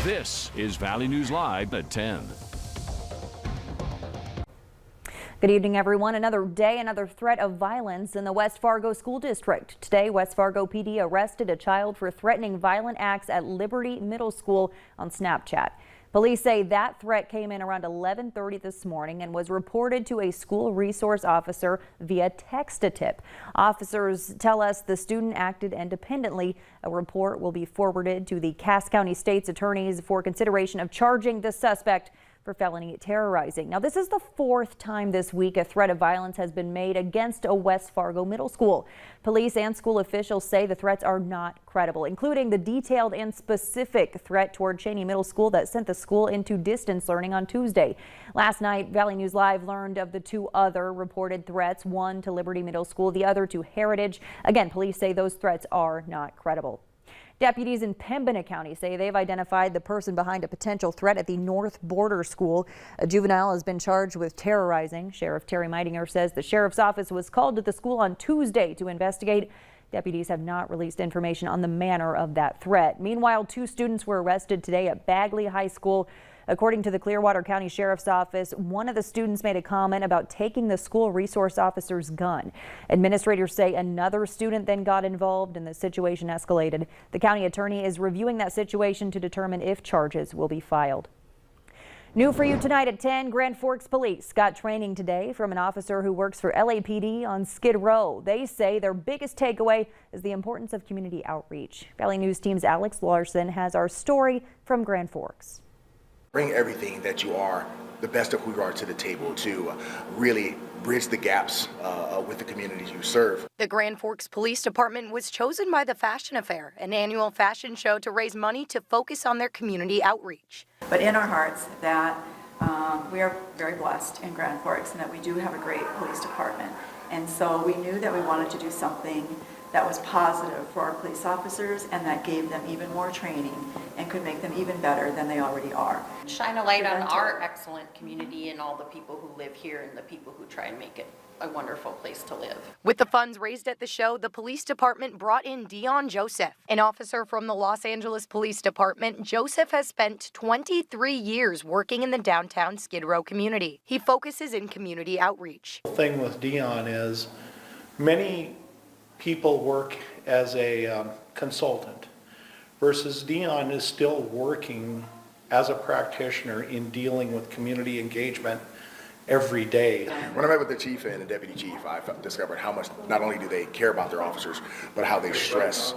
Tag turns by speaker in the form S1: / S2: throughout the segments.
S1: This is Valley News Live at 10.
S2: Good evening, everyone. Another day, another threat of violence in the West Fargo School District. Today, West Fargo PD arrested a child for threatening violent acts at Liberty Middle School on Snapchat. Police say that threat came in around 11:30 this morning and was reported to a school resource officer via text-a-tip. Officers tell us the student acted independently. A report will be forwarded to the Cass County State's attorneys for consideration of charging the suspect for felony terrorizing. Now, this is the fourth time this week a threat of violence has been made against a West Fargo middle school. Police and school officials say the threats are not credible, including the detailed and specific threat toward Cheney Middle School that sent the school into distance learning on Tuesday. Last night, Valley News Live learned of the two other reported threats, one to Liberty Middle School, the other to Heritage. Again, police say those threats are not credible. Deputies in Pembina County say they've identified the person behind a potential threat at the North Border School. A juvenile has been charged with terrorizing. Sheriff Terry Meidinger says the sheriff's office was called to the school on Tuesday to investigate. Deputies have not released information on the manner of that threat. Meanwhile, two students were arrested today at Bagley High School. According to the Clearwater County Sheriff's Office, one of the students made a comment about taking the school resource officer's gun. Administrators say another student then got involved and the situation escalated. The county attorney is reviewing that situation to determine if charges will be filed. New for you tonight at 10, Grand Forks Police got training today from an officer who works for LAPD on Skid Row. They say their biggest takeaway is the importance of community outreach. Valley News Team's Alex Larson has our story from Grand Forks.
S3: Bring everything that you are, the best of who you are, to the table to really bridge the gaps with the communities you serve.
S4: The Grand Forks Police Department was chosen by the Fashion Affair, an annual fashion show to raise money to focus on their community outreach.
S5: But in our hearts that we are very blessed in Grand Forks and that we do have a great police department. And so we knew that we wanted to do something that was positive for our police officers and that gave them even more training and could make them even better than they already are.
S6: Shine a light on our excellent community and all the people who live here and the people who try and make it a wonderful place to live.
S4: With the funds raised at the show, the police department brought in Dion Joseph, an officer from the Los Angeles Police Department. Joseph has spent 23 years working in the downtown Skid Row community. He focuses in community outreach.
S7: The thing with Dion is many people work as a consultant versus Dion is still working as a practitioner in dealing with community engagement every day.
S3: When I met with the chief and the deputy chief, I discovered how much not only do they care about their officers, but how they stress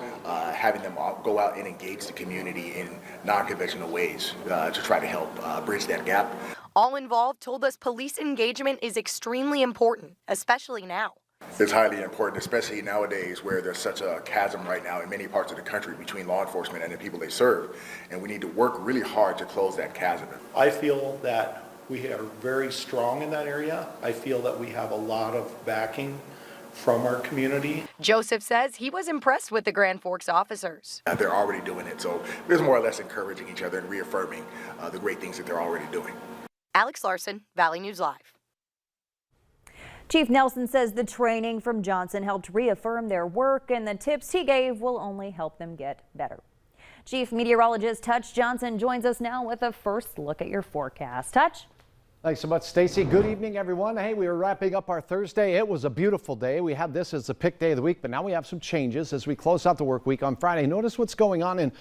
S3: having them go out and engage the community in non-conventional ways to try to help bridge that gap.
S4: All involved told us police engagement is extremely important, especially now.
S3: It's highly important, especially nowadays where there's such a chasm right now in many parts of the country between law enforcement and the people they serve. And we need to work really hard to close that chasm.
S7: I feel that we are very strong in that area. I feel that we have a lot of backing from our community.
S4: Joseph says he was impressed with the Grand Forks officers.
S3: They're already doing it, so there's more or less encouraging each other and reaffirming the great things that they're already doing.
S4: Alex Larson, Valley News Live.
S2: Chief Nelson says the training from Johnson helped reaffirm their work and the tips he gave will only help them get better. Chief Meteorologist Touch Johnson joins us now with a first look at your forecast. Touch?
S8: Thanks so much, Stacy. Good evening, everyone. Hey, we were wrapping up our Thursday. It was a beautiful day. We had this as the pick day of the week, but now we have some changes as we close out the work week on Friday. Notice what's going on in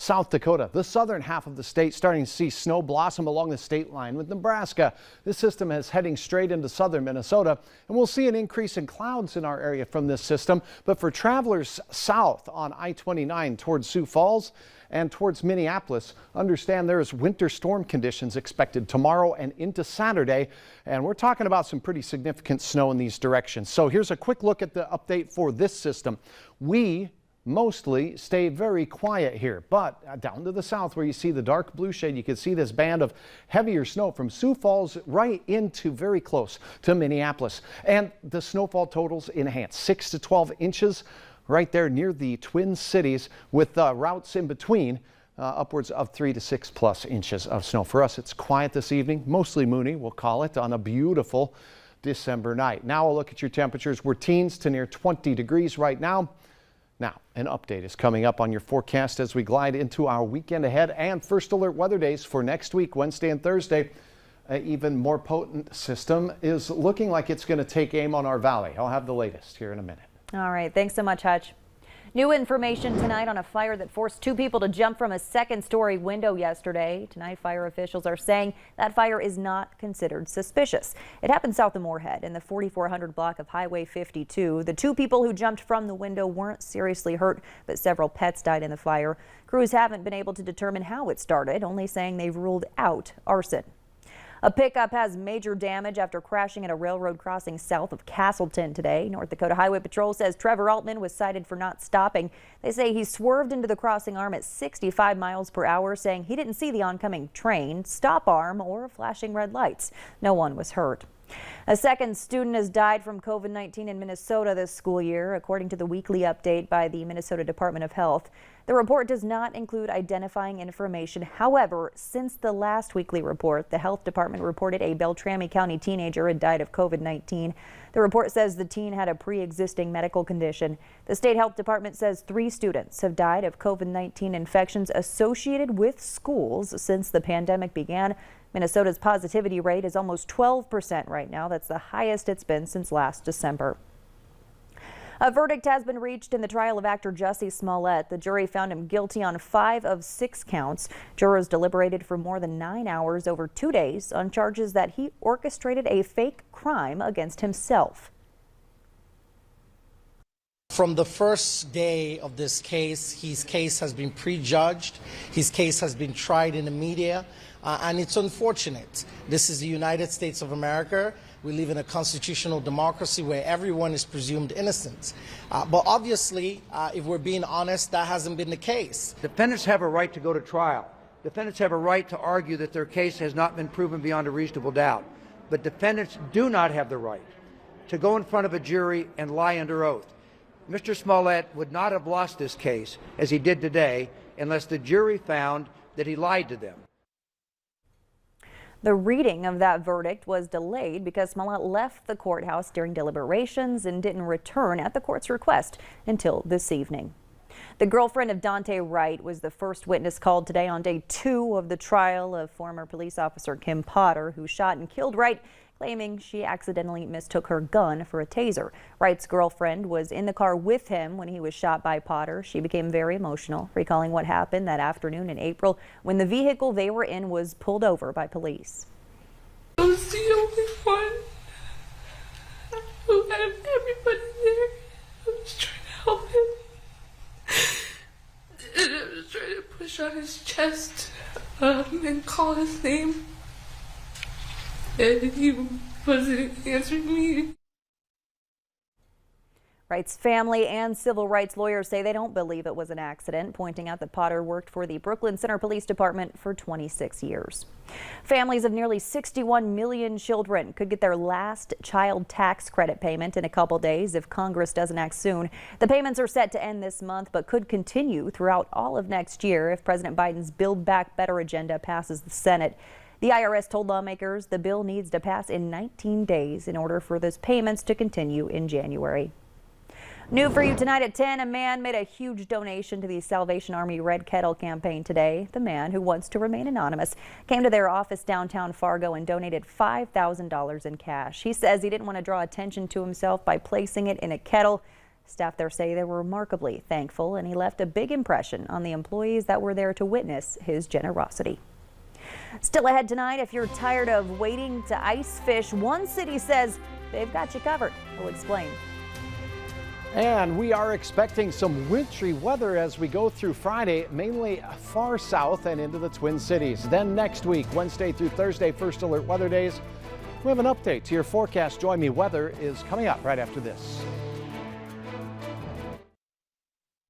S8: South Dakota, the southern half of the state, starting to see snow blossom along the state line with Nebraska. This system is heading straight into southern Minnesota, and we'll see an increase in clouds in our area from this system. But for travelers south on I-29 towards Sioux Falls and towards Minneapolis, understand there is winter storm conditions expected tomorrow and into Saturday, and we're talking about some pretty significant snow in these directions. So here's a quick look at the update for this system. We mostly stay very quiet here, but down to the south where you see the dark blue shade, you can see this band of heavier snow from Sioux Falls right into very close to Minneapolis. And the snowfall totals enhanced 6 to 12 inches right there near the Twin Cities, with routes in between upwards of 3 to 6 plus inches of snow. For us, it's quiet this evening, mostly moony, we'll call it, on a beautiful December night. Now a look at your temperatures. We're teens to near 20 degrees right now. Now, an update is coming up on your forecast as we glide into our weekend ahead and first alert weather days for next week, Wednesday and Thursday. An even more potent system is looking like it's going to take aim on our valley. I'll have the latest here in a minute.
S2: All right. Thanks so much, Hutch. New information tonight on a fire that forced 2 people to jump from a second-story window yesterday. Tonight, fire officials are saying that fire is not considered suspicious. It happened south of Moorhead in the 4400 block of Highway 52. The 2 people who jumped from the window weren't seriously hurt, but several pets died in the fire. Crews haven't been able to determine how it started, only saying they've ruled out arson. A pickup has major damage after crashing at a railroad crossing south of Castleton today. North Dakota Highway Patrol says Trevor Altman was cited for not stopping. They say he swerved into the crossing arm at 65 miles per hour, saying he didn't see the oncoming train, stop arm, or flashing red lights. No one was hurt. A second student has died from COVID-19 in Minnesota this school year, according to the weekly update by the Minnesota Department of Health. The report does not include identifying information. However, since the last weekly report, the health department reported a Beltrami County teenager had died of COVID-19. The report says the teen had a pre-existing medical condition. The state health department says 3 students have died of COVID-19 infections associated with schools since the pandemic began. Minnesota's positivity rate is almost 12% right now. That's the highest it's been since last December. A verdict has been reached in the trial of actor Jussie Smollett. The jury found him guilty on 5 of 6 counts. Jurors deliberated for more than 9 hours over 2 days on charges that he orchestrated a fake crime against himself.
S9: From the first day of this case, his case has been prejudged. His case has been tried in the media, and it's unfortunate. This is the United States of America. We live in a constitutional democracy where everyone is presumed innocent. But obviously, if we're being honest, that hasn't been the case.
S10: Defendants have a right to go to trial. Defendants have a right to argue that their case has not been proven beyond a reasonable doubt. But defendants do not have the right to go in front of a jury and lie under oath. Mr. Smollett would not have lost this case, as he did today, unless the jury found that he lied to them.
S2: The reading of that verdict was delayed because Smollett left the courthouse during deliberations and didn't return at the court's request until this evening. The girlfriend of Daunte Wright was the first witness called today on day 2 of the trial of former police officer Kim Potter, who shot and killed Wright, claiming she accidentally mistook her gun for a taser. Wright's girlfriend was in the car with him when he was shot by Potter. She became very emotional, recalling what happened that afternoon in April when the vehicle they were in was pulled over by police.
S11: I was the only one who had everybody there. I was trying to help him. And I was trying to push on his chest and call his name. And he wasn't answering me.
S2: Wright's family and civil rights lawyers say they don't believe it was an accident, pointing out that Potter worked for the Brooklyn Center Police Department for 26 years. Families of nearly 61 million children could get their last child tax credit payment in a couple days if Congress doesn't act soon. The payments are set to end this month, but could continue throughout all of next year if President Biden's Build Back Better agenda passes the Senate. The IRS told lawmakers the bill needs to pass in 19 days in order for those payments to continue in January. New for you tonight at 10, a man made a huge donation to the Salvation Army Red Kettle campaign today. The man, who wants to remain anonymous, came to their office downtown Fargo and donated $5,000 in cash. He says he didn't want to draw attention to himself by placing it in a kettle. Staff there say they were remarkably thankful, and he left a big impression on the employees that were there to witness his generosity. Still ahead tonight, if you're tired of waiting to ice fish, one city says they've got you covered. We'll explain.
S8: And we are expecting some wintry weather as we go through Friday, mainly far south and into the Twin Cities. Then next week, Wednesday through Thursday, first alert weather days. We have an update to your forecast. Join me. Weather is coming up right after this.